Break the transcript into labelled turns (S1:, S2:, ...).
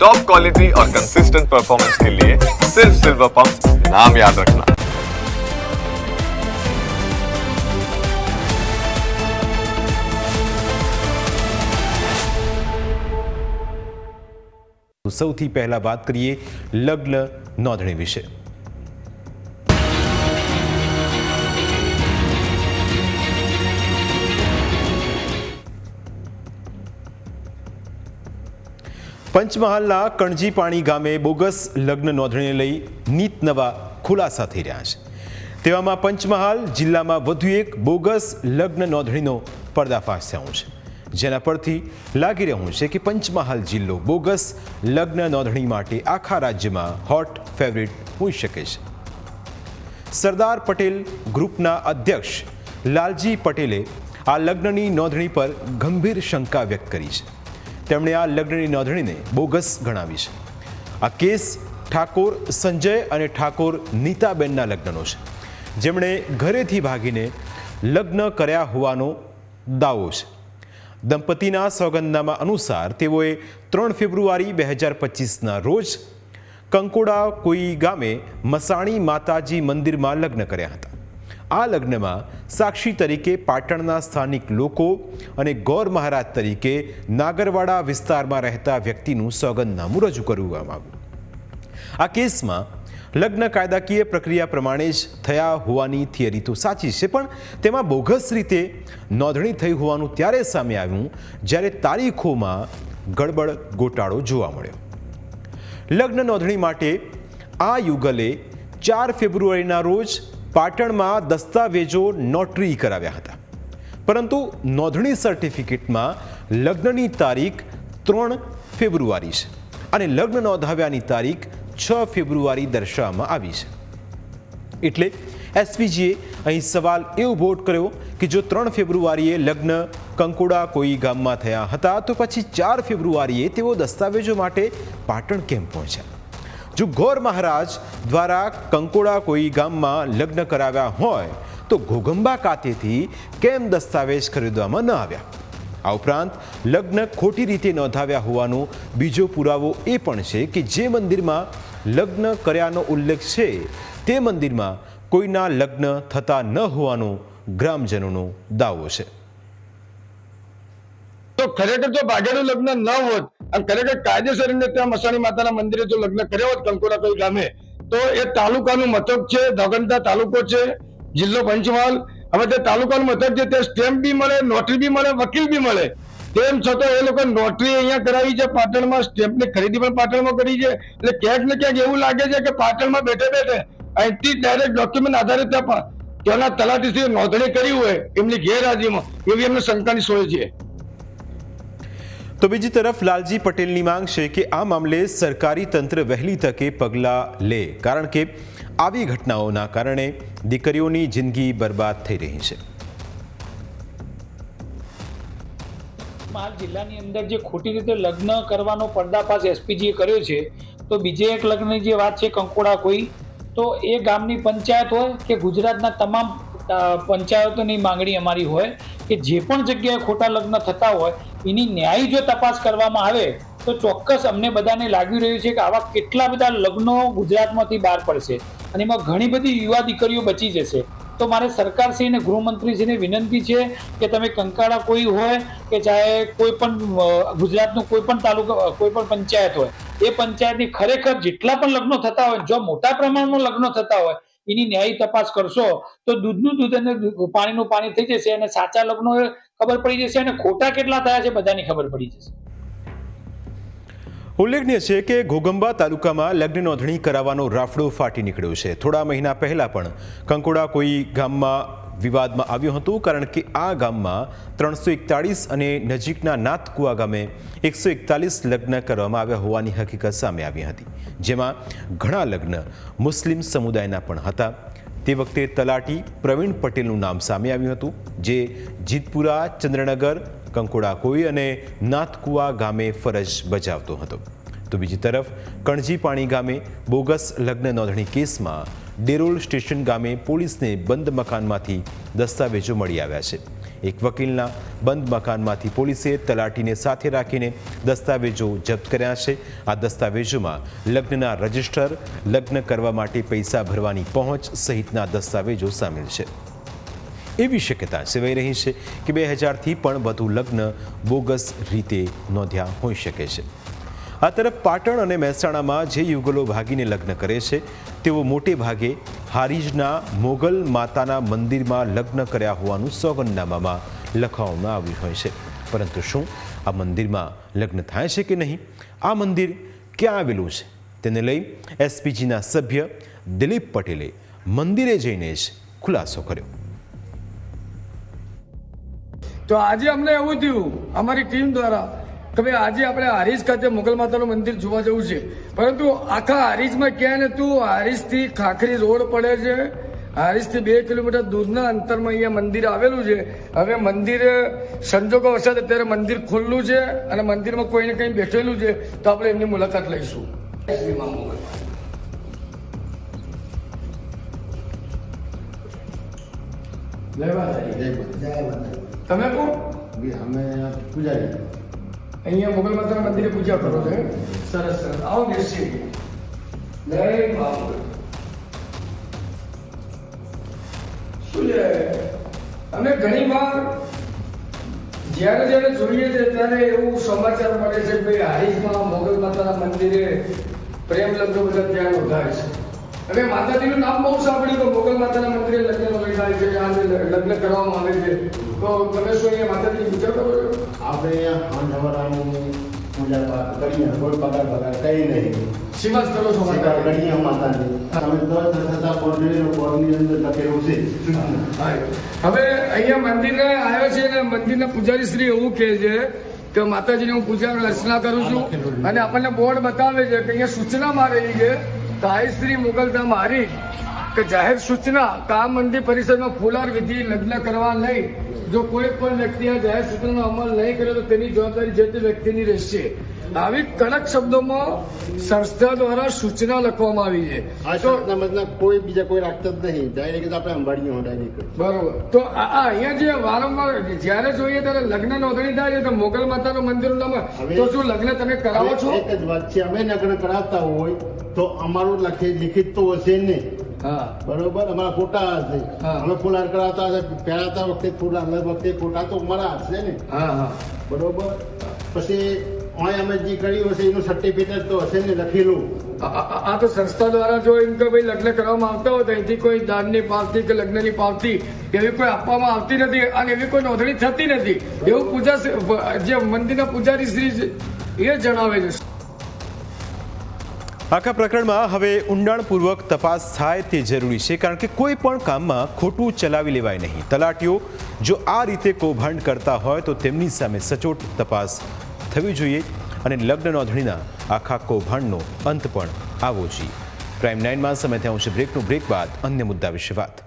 S1: Top quality और consistent performance के लिए सिर्फ सिल्वर पंप नाम याद रखना।
S2: સૌથી પહેલા વાત કરીએ લગ્ન નોંધણી વિશે। પંચમહાલના કણજીપાણી ગામે બોગસ લગ્ન નોંધણીને લઈ નીત નવા ખુલાસા થઈ રહ્યા છે। તેવામાં પંચમહાલ જિલ્લામાં વધુ એક બોગસ લગ્ન નોંધણીનો પર્દાફાશ થયો છે, જેના પરથી લાગી રહ્યું છે કે પંચમહાલ જિલ્લો બોગસ લગ્ન નોંધણી માટે આખા રાજ્યમાં હોટ ફેવરિટ હોઈ શકે છે। સરદાર પટેલ ગ્રુપના અધ્યક્ષ લાલજી પટેલે આ લગ્નની નોંધણી પર ગંભીર શંકા વ્યક્ત કરી છે। તેમણે આ લગ્નની નોંધણીને બોગસ ગણાવી છે। આ કેસ ઠાકોર સંજય અને ઠાકોર નીતાબેનના લગ્નનો છે, જેમણે ઘરેથી ભાગીને લગ્ન કર્યા હોવાનો દાવો છે। દંપતીના સોગંદનામા અનુસાર તેઓએ 3 ફેબ્રુઆરી 2025ના રોજ કંકોડા કોઈ ગામે મસાણી માતાજી મંદિરમાં લગ્ન કર્યા હતા। આ લગ્નમાં સાક્ષી તરીકે પાટણના સ્થાનિક લોકો અને ગૌર મહારાજ તરીકે નાગરવાડા વિસ્તારમાં રહેતા વ્યક્તિનું સોગંદનામું રજૂ કરવામાં આવ્યું। આ કેસમાં લગ્ન કાયદાકીય પ્રક્રિયા પ્રમાણે જ થયા હોવાની થિયરી તો સાચી છે, પણ તેમાં બોગસ રીતે નોંધણી થઈ હોવાનું ત્યારે સામે આવ્યું જ્યારે તારીખોમાં ગડબડ ગોટાળો જોવા મળ્યો। લગ્ન નોંધણી માટે આ યુગલે 4 ફેબ્રુઆરીના રોજ પાટણમાં દસ્તાવેજો નોટરી કરાવ્યા હતા, પરંતુ નોંધણી સર્ટિફિકેટમાં લગ્નની તારીખ 3 ફેબ્રુઆરી છે અને લગ્ન નોંધાવ્યાની તારીખ 6 ફેબ્રુઆરી દર્શાવવામાં આવી છે। એટલે એસપીજીએ અહીં સવાલ એ ઊભો કર્યો કે જો 3 ફેબ્રુઆરીએ લગ્ન કંકોડા કોઈ ગામમાં થયા હતા તો પછી 4 ફેબ્રુઆરીએ તેઓ દસ્તાવેજો માટે પાટણ કેમ પહોંચ્યા? જો ગૌર મહારાજ દ્વારા કંકોડા કોઈ ગામમાં લગ્ન કરાવ્યા હોય તો ઘોગંબા ખાતેથી કેમ દસ્તાવેજ ખરીદવામાં ન આવ્યા? આ ઉપરાંત લગ્ન ખોટી રીતે નોંધાવ્યા હોવાનો બીજો પુરાવો એ પણ છે કે જે મંદિરમાં લગ્ન કર્યાનો ઉલ્લેખ છે તે મંદિરમાં કોઈના લગ્ન થતા ન હોવાનો ગ્રામજનોનો દાવો છે।
S3: તો ખરેખર જો ભાગેનું લગ્ન ન હોત અને ખરેખર કાયદેસર રીતે ત્યાં મસાણી માતાના મંદિરે જો લગ્ન કર્યા હોત કંકોડા કોઈ ગામે, તો એ તાલુકાનું મથક છે, ધોગંધા તાલુકો છે, જિલ્લો પંચમહાલ। હવે તે તાલુકાનું મથક છે, તે સ્ટેમ્પ બી મળે, નોટરી બી મળે, વકીલ બી મળે। તેમ છતાં એ લોકો નોટરી અહીંયા કરાવી છે પાટણમાં, સ્ટેમ્પની ખરીદી પણ પાટણમાં કરી છે। એટલે ક્યાંક ને ક્યાંક એવું લાગે છે કે પાટણમાં બેઠે બેઠે અહીંથી ડાયરેક્ટ ડોક્યુમેન્ટ આધારિત ત્યાંના તલાટીથી નોંધણી કરી હોય એમની ગેરહાજરીમાં, એવી એમને શંકાની સોય છે।
S2: તો બીજી તરફ લાલજી પટેલની માંગ છે કે આ મામલે સરકારી તંત્ર વહેલી તકે પગલાં લે, કારણ કે આવી ઘટનાઓના કારણે દીકરીઓની જિંદગી બરબાદ થઈ રહી છે।
S4: હાલ જિલ્લાની અંદર જે ખોટી રીતે લગ્ન કરવાનો પર્દાફાશ એસપીજીએ કર્યો છે, તો બીજે એક લગ્નની જે વાત છે કંકોડા કોઈ, તો એ ગામની પંચાયત હોય કે ગુજરાતના તમામ પંચાયતોની માંગણી અમારી હોય કે જે પણ જગ્યાએ ખોટા લગ્ન થતા હોય એની ન્યાયી જો તપાસ કરવામાં આવે તો ચોક્કસ અમને બધાને લાગી રહ્યું છે કે આવા કેટલા બધા લગ્નો ગુજરાતમાંથી બહાર પડશે અને એમાં ઘણી બધી યુવા દીકરીઓ બચી જશે। તો મારે સરકારશ્રીને ગૃહમંત્રીશ્રીને વિનંતી છે કે તમે કંકાળા કોઈ હોય કે ચાહે કોઈ પણ ગુજરાતનું કોઈ પણ તાલુકા કોઈ પણ પંચાયત હોય, એ પંચાયતની ખરેખર જેટલા પણ લગ્નો થતા હોય, જો મોટા પ્રમાણમાં લગ્નો થતા હોય એની ન્યાયી તપાસ કરશો તો દૂધનું દૂધ અને પાણીનું પાણી થઈ જશે અને સાચા લગ્નો ખબર પડી જશે અને ખોટા કેટલા થયા છે બધાની ખબર પડી જશે।
S2: ઉલ્લેખનીય છે કે ઘોગંબા તાલુકામાં લગ્ન નોંધણી કરાવવાનો રાફડો ફાટી નીકળ્યો છે। થોડા મહિના પહેલા પણ કંકોડા કોઈ ગામમાં વિવાદમાં આવ્યું હતું, કારણ કે આ ગામમાં 341 અને નજીકના નાથકુવા ગામે 141 લગ્ન કરવામાં આવ્યા હોવાની હકીકત સામે આવી હતી, જેમાં ઘણા લગ્ન મુસ્લિમ સમુદાયના પણ હતા। તે વખતે તલાટી પ્રવીણ પટેલનું નામ સામે આવ્યું હતું, જે જીતપુરા, ચંદ્રનગર, કંકોડા કોઈ અને નાથકુવા ગામે ફરજ બજાવતો હતો। તો બીજી તરફ કણજીપાણી ગામે બોગસ લગ્ન નોંધણી કેસમાં ડેરોલ સ્ટેશન ગામે પોલીસને બંધ મકાનમાંથી દસ્તાવેજો મળી આવ્યા છે। એક વકીલના બંધ મકાનમાંથી પોલીસે તલાટીને સાથે રાખીને દસ્તાવેજો જપ્ત કર્યા છે. આ દસ્તાવેજોમાં લગ્નના રજિસ્ટર, લગ્ન કરવા માટે પૈસા ભરવાની પહોંચ સહિતના દસ્તાવેજો સામેલ છે. એવી શક્યતા સેવાઈ રહી છે કે 2000થી પણ વધુ લગ્ન બોગસ રીતે નોંધ્યા હોઈ શકે છે. આ તરફ પાટણ અને મહેસાણામાં જે યુગલો ભાગીને લગ્ન કરે છે તેઓ મોટે ભાગે હારીજના મોગલ માતાના મંદિરમાં લગ્ન કર્યા હોવાનું સોગંદનામામાં લખવામાં આવ્યું હોય છે. પરંતુ શું આ મંદિરમાં લગ્ન થાય છે કે નહીં? આ મંદિર ક્યાં આવેલું છે તેને લઈ એસપીજીના સભ્ય દિલીપ પટેલે મંદિરે જઈને જ ખુલાસો કર્યો.
S3: તો આજે અમને એવું થયું અમારી ટીમ દ્વારા કે ભાઈ આજે આપણે હારીજ ખાતે મોગલ માતાનું મંદિર જોવા જવું છે, પરંતુ આખા હારીજમાં ક્યાંય નતું. હારીજથી ખાખરી રોડ પડે છે, હારીજથી 2 કિલોમીટર દૂરના અંતરમાં અહીંયા મંદિર આવેલું છે. હવે મંદિર સંજોગો વરસાદ અત્યારે મંદિર ખુલ્લું છે અને મંદિરમાં કોઈને કંઈ બેઠેલું છે, તો આપણે એમની મુલાકાત લઈશું. તમે કોણ?
S5: અમે પૂજારી
S3: અહીંયા મોગલ માતાના મંદિરે પૂજા કરો છો? સરસ સરસ. આવો બેસી. જય બાપુ. શું છે, અમે ઘણી વાર જ્યારે જોઈએ છે ત્યારે એવું સમાચાર મળે છે કે ભાઈ હારીજમાં મોગલ માતાના મંદિરે પ્રેમ લગ્ન બધા ત્યાં નોંધાય છે. હવે માતાજીનું નામ બહુ સાંભળ્યું કે મોગલ માતાના મંદિરે લગ્ન નોંધાય છે, આ લગ્ન કરવામાં આવે છે. તો તમે શું અહીંયા માતાજીની પૂજા કરો છો?
S5: આપણે અહીંયા અંધવરાની પૂજા કરીએ, કોઈ પગાર કંઈ નહીં.
S3: શિવાસ કરો છો
S5: સેવા કરીએ માતાની. તમે તો છતાં કોર્ટની અંદર લખેલું છે.
S3: હવે અહીંયા મંદિરે આવ્યો છે અને મંદિરના પૂજારી શ્રી એવું કહે છે કે માતાજીની હું પૂજા અર્ચના કરું છું, અને આપણને બોર્ડ બતાવે છે કે અહીંયા સૂચના મારેલી છે તાઈ શ્રી મોગલધામ હારીજ કે જાહેર સૂચના કે આ મંદિર પરિસરમાં ફુલાર વિધિ લગ્ન કરવા નહીં. જો કોઈ પણ વ્યક્તિ આ જાહેર સૂચનાનો અમલ નહીં કરે તો તેની જવાબદારી જે તે વ્યક્તિની રહેશે. આવી કડક શબ્દોમાં સંસ્થા દ્વારા સૂચના લખવામાં આવી છે.
S5: આ સૂચના મતલબ કોઈ બીજા કોઈ રાખતા જ નહીં, ડાયરેક્ટ આપણે અંબાડીએ ડાયરેક્ટ.
S3: બરોબર. તો અહીંયા જે વારંવાર જ્યારે જોઈએ ત્યારે લગ્ન નોંધણી થાય છે તો મોગલ માતાનું મંદિરનું નામ, તો શું લગ્ન તમે કરાવો છો?
S5: એક જ વાત છે, અમે લગ્ન કરાવતા હોય તો અમારું લિખિત તો હશે નહીં.
S3: હા
S5: બરોબર, અમારા ફોટા હશે. અમે ફુલાર કરાવતા હશે, પહેરાતા વખતે ફુલાર વખતે ફોટા તો અમારા હશે ને.
S3: હા હા
S5: બરોબર. પછી અહીં અમે જે કર્યું હશે એનું સર્ટિફિકેટ તો હશે ને લખેલું.
S3: આ તો સંસ્થા દ્વારા જો એમ કે ભાઈ લગ્ન કરવામાં આવતા હોય તો અહીંથી કોઈ દાનની પાવતી કે લગ્નની પાવતી એવી કોઈ આપવામાં આવતી નથી અને એવી કોઈ નોંધણી થતી નથી, એવું પૂજા જે મંદિરના પૂજારી શ્રી એ જણાવે છે.
S2: આખા પ્રકરણમાં હવે ઊંડાણપૂર્વક તપાસ થાય તે જરૂરી છે, કારણ કે કોઈ પણ કામમાં ખોટું ચલાવી લેવાય નહીં. તલાટીઓ જો આ રીતે કૌભાંડ કરતા હોય તો તેમની સામે સચોટ તપાસ થવી જોઈએ અને લગ્ન નોંધણીના આખા કૌભાંડનો અંત પણ આવવો જોઈએ. ક્રાઇમ 9માં સમય થયો છે બ્રેકનું. બ્રેક બાદ અન્ય મુદ્દા વિશે વાત.